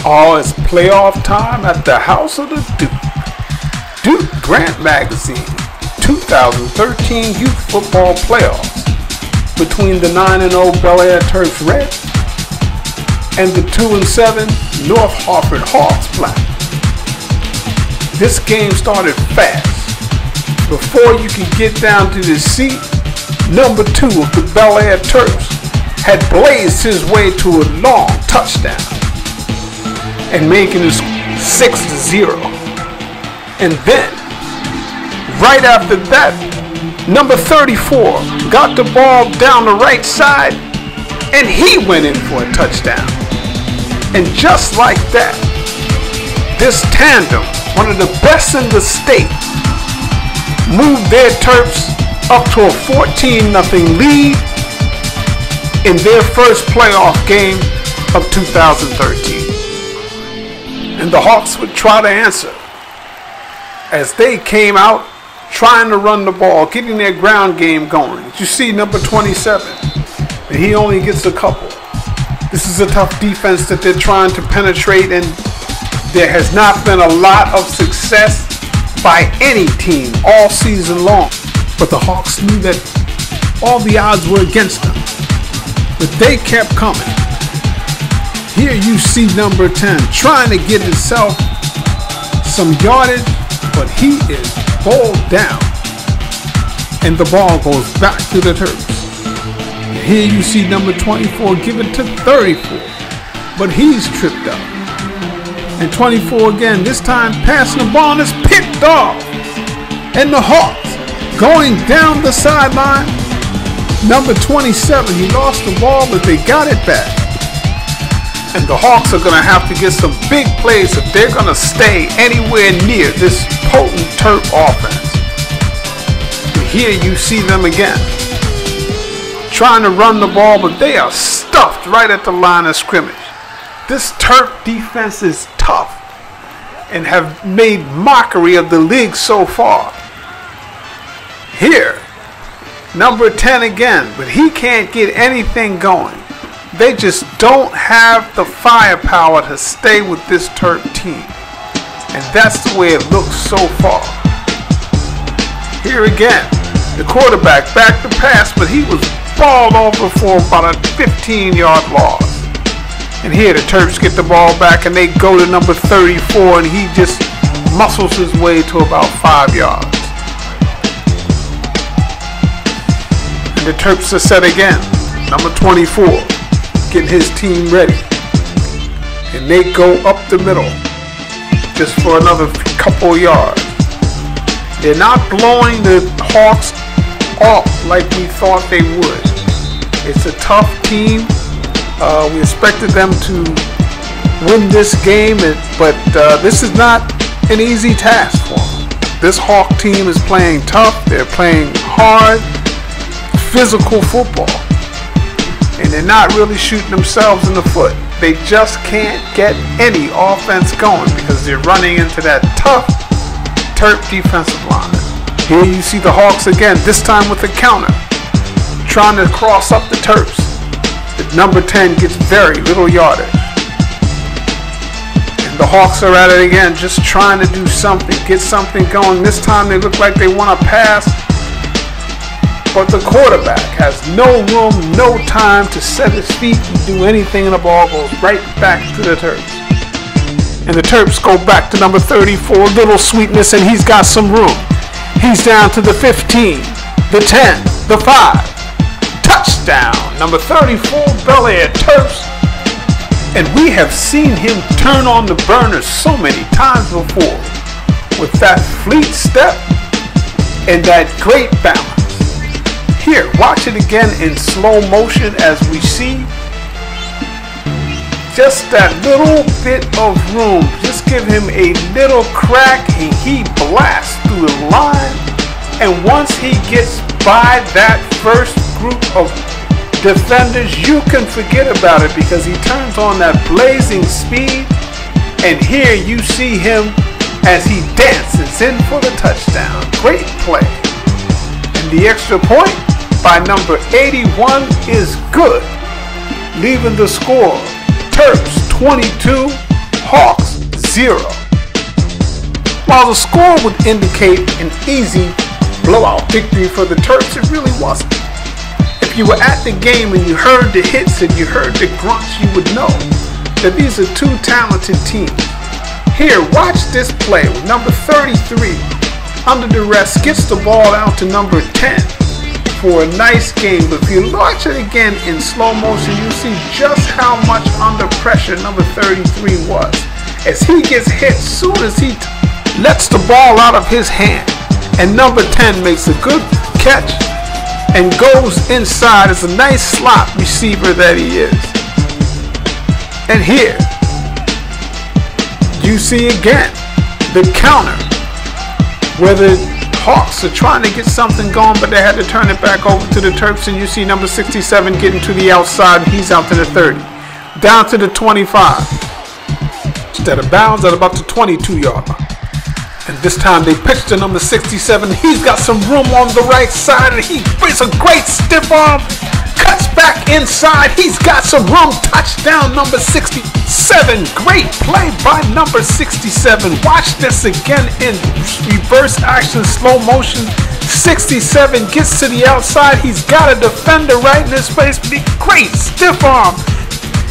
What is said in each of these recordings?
Oh, it's playoff time at the House of the Duke. Duke Grant Magazine 2013 Youth Football Playoffs between the 9-0 Bel Air Terps Red and the 2-7 North Harford Hawks Black. This game started fast. Before you could get down to the seat, number 2 of the Bel Air Terps had blazed his way to a long touchdown and making it 6-0. And then, right after that, number 34 got the ball down the right side and he went in for a touchdown. And just like that, this tandem, one of the best in the state, moved their Terps up to a 14-0 lead in their first playoff game of 2013. And the Hawks would try to answer as they came out trying to run the ball, getting their ground game going. You see number 27, and he only gets a couple. This is a tough defense that they're trying to penetrate, and there has not been a lot of success by any team all season long. But the Hawks knew that all the odds were against them, but they kept coming. Here you see number 10 trying to get himself some yardage, but he is bowled down, and the ball goes back to the Terps. And here you see number 24 give it to 34, but he's tripped up. And 24 again, this time passing the ball, and it's picked off. And the Hawks going down the sideline. Number 27, he lost the ball, but they got it back. And the Hawks are going to have to get some big plays if they're going to stay anywhere near this potent Terp offense. And here you see them again, trying to run the ball, but they are stuffed right at the line of scrimmage. This Terp defense is tough and have made mockery of the league so far. Here, number 10 again, but he can't get anything going. They just don't have the firepower to stay with this Terp team. And that's the way it looks so far. Here again, the quarterback back to pass, but he was balled over for about a 15-yard loss. And here the Terps get the ball back and they go to number 34, and he just muscles his way to about 5 yards. And the Terps are set again. Number 24 getting his team ready. And they go up the middle just for another couple yards. They're not blowing the Hawks off like we thought they would. It's a tough team. We expected them to win this game, but this is not an easy task for them. This Hawk team is playing tough. They're playing hard, physical football. And they're not really shooting themselves in the foot. They just can't get any offense going because they're running into that tough Terp defensive line. Here you see the Hawks again, this time with a counter, trying to cross up the Terps. The number 10 gets very little yardage. And the Hawks are at it again, just trying to do something, get something going. This time they look like they want to pass, but the quarterback has no room, no time to set his feet and do anything, and the ball goes right back to the Terps. And the Terps go back to number 34, little sweetness, and he's got some room. He's down to the 15, the 10, the 5. Touchdown, number 34, Bel Air Terps. And we have seen him turn on the burners so many times before with that fleet step and that great balance. Here, watch it again in slow motion as we see just that little bit of room. Just give him a little crack and he blasts through the line. And once he gets by that first group of defenders, you can forget about it because he turns on that blazing speed. And here you see him as he dances in for the touchdown. Great play. And the extra point by number 81 is good, leaving the score Terps 22, Hawks 0. While the score would indicate an easy blowout victory for the Terps, it really wasn't. If you were at the game and you heard the hits and you heard the grunts, you would know that these are two talented teams. Here, watch this play with number 33 under duress gets the ball out to number 10 for a nice game. But if you watch it again in slow motion, you see just how much under pressure number 33 was. As he gets hit soon as he lets the ball out of his hand. And number 10 makes a good catch and goes inside as a nice slot receiver that he is. And here, you see again the counter where the Hawks are trying to get something going, but they had to turn it back over to the Terps. And you see number 67 getting to the outside. He's out to the 30, down to the 25. Instead of bounds at about the 22-yard line. And this time they pitch to number 67. He's got some room on the right side, and he brings a great stiff arm. Cuts back inside. He's got some room. Touchdown, number 67. Great play by number 67. Watch this again in reverse action, slow motion. 67 gets to the outside. He's got a defender right in his face. Great stiff arm.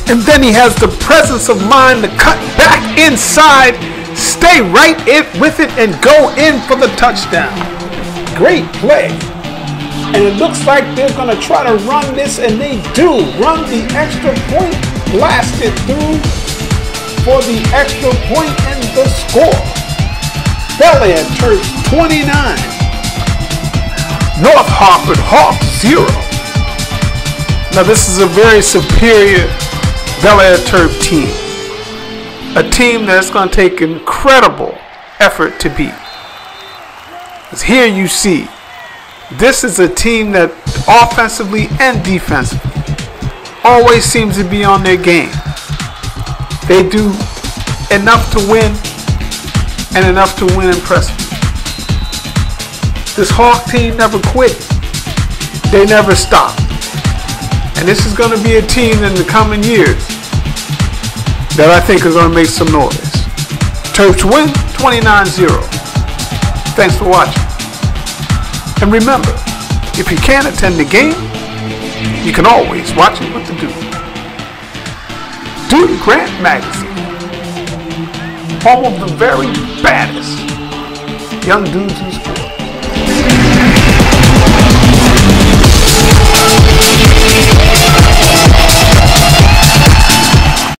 And then he has the presence of mind to cut back inside, stay right with it, and go in for the touchdown. Great play. And it looks like they're going to try to run this, and they do. Run the extra point, blast it through for the extra point and the score. Bel Air Terps 29. North Harford Hawks 0. Now this is a very superior Bel Air Terp team. A team that's going to take incredible effort to beat. Because here you see, this is a team that offensively and defensively always seems to be on their game. They do enough to win and enough to win impressively. This Hawk team never quit. They never stop. And this is going to be a team in the coming years that I think are going to make some noise. Terps win 29-0. Thanks for watching. And remember, if you can't attend the game, you can always watch it with the Duke. Duke Grant Magazine, home of the very baddest young dudes in sports.